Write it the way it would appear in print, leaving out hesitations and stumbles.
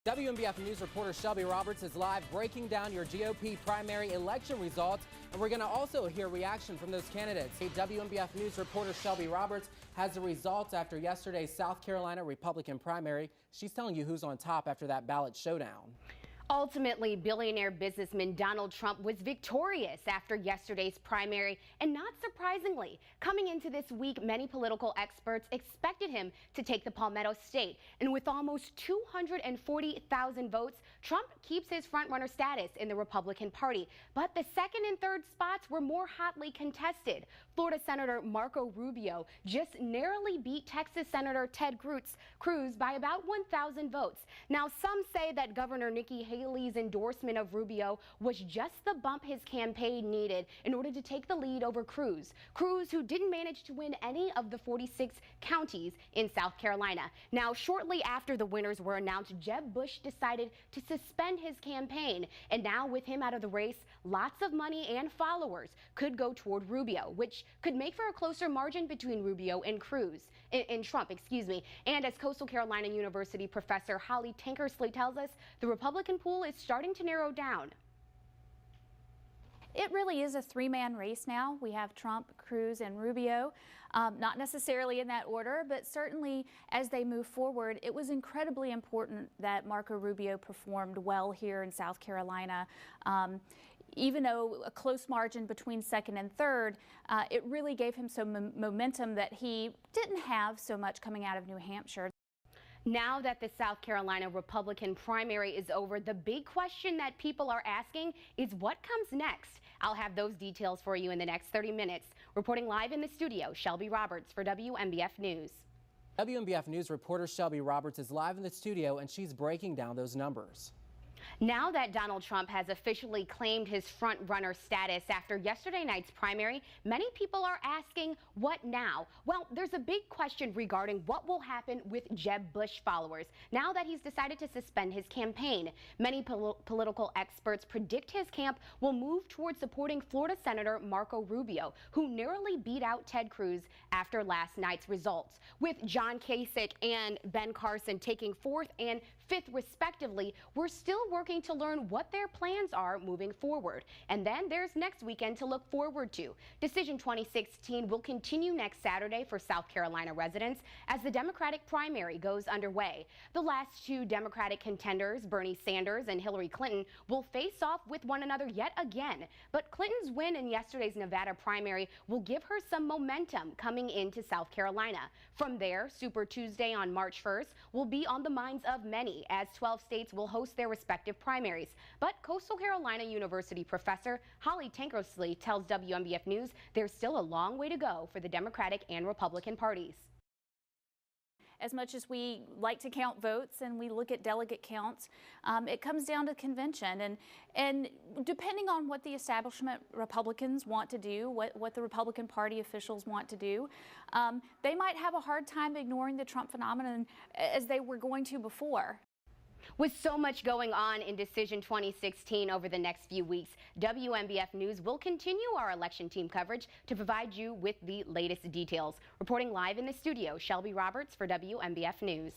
WNBF News reporter Shelby Roberts is live breaking down your GOP primary election results, and we're going to also hear reaction from those candidates. WNBF News reporter Shelby Roberts has the results after yesterday's South Carolina Republican primary. She's telling you who's on top after that ballot showdown. Ultimately, billionaire businessman Donald Trump was victorious after yesterday's primary, and not surprisingly, coming into this week, many political experts expected him to take the Palmetto State. And with almost 240,000 votes, Trump keeps his frontrunner status in the Republican Party. But the second and third spots were more hotly contested. Florida Senator Marco Rubio just narrowly beat Texas Senator Ted Cruz by about 1,000 votes. Now, some say that Governor Nikki Haley's endorsement of Rubio was just the bump his campaign needed in order to take the lead over Cruz, who didn't manage to win any of the 46 counties in South Carolina. Now, shortly after the winners were announced, Jeb Bush decided to suspend his campaign, and now with him out of the race, lots of money and followers could go toward Rubio, which could make for a closer margin between Rubio and Trump, And as Coastal Carolina University professor Holly Tankersley tells us, the Republican pool is starting to narrow down. It really is a three-man race now. We have Trump, Cruz, and Rubio, not necessarily in that order, but certainly as they move forward, it was incredibly important that Marco Rubio performed well here in South Carolina. Even though a close margin between second and third, it really gave him some momentum that he didn't have so much coming out of New Hampshire. Now that the South Carolina Republican primary is over, the big question that people are asking is what comes next? I'll have those details for you in the next 30 minutes. Reporting live in the studio, Shelby Roberts for WNBF News. WNBF News reporter Shelby Roberts is live in the studio, and she's breaking down those numbers. Now that Donald Trump has officially claimed his front-runner status after yesterday night's primary, many people are asking, what now? Well, there's a big question regarding what will happen with Jeb Bush followers now that he's decided to suspend his campaign. Many political experts predict his camp will move towards supporting Florida Senator Marco Rubio, who narrowly beat out Ted Cruz after last night's results. With John Kasich and Ben Carson taking fourth and fifth respectively, we're still working to learn what their plans are moving forward. And then there's next weekend to look forward to. Decision 2016 will continue next Saturday for South Carolina residents as the Democratic primary goes underway. The last two Democratic contenders, Bernie Sanders and Hillary Clinton, will face off with one another yet again. But Clinton's win in yesterday's Nevada primary will give her some momentum coming into South Carolina. From there, Super Tuesday on March 1st will be on the minds of many, as 12 states will host their respective primaries. But Coastal Carolina University professor Holly Tankersley tells WNBF News there's still a long way to go for the Democratic and Republican parties. As much as we like to count votes and we look at delegate counts, it comes down to convention. And depending on what the establishment Republicans want to do, what the Republican Party officials want to do, they might have a hard time ignoring the Trump phenomenon as they were going to before. With so much going on in Decision 2016 over the next few weeks, WNBF News will continue our election team coverage to provide you with the latest details. Reporting live in the studio, Shelby Roberts for WNBF News.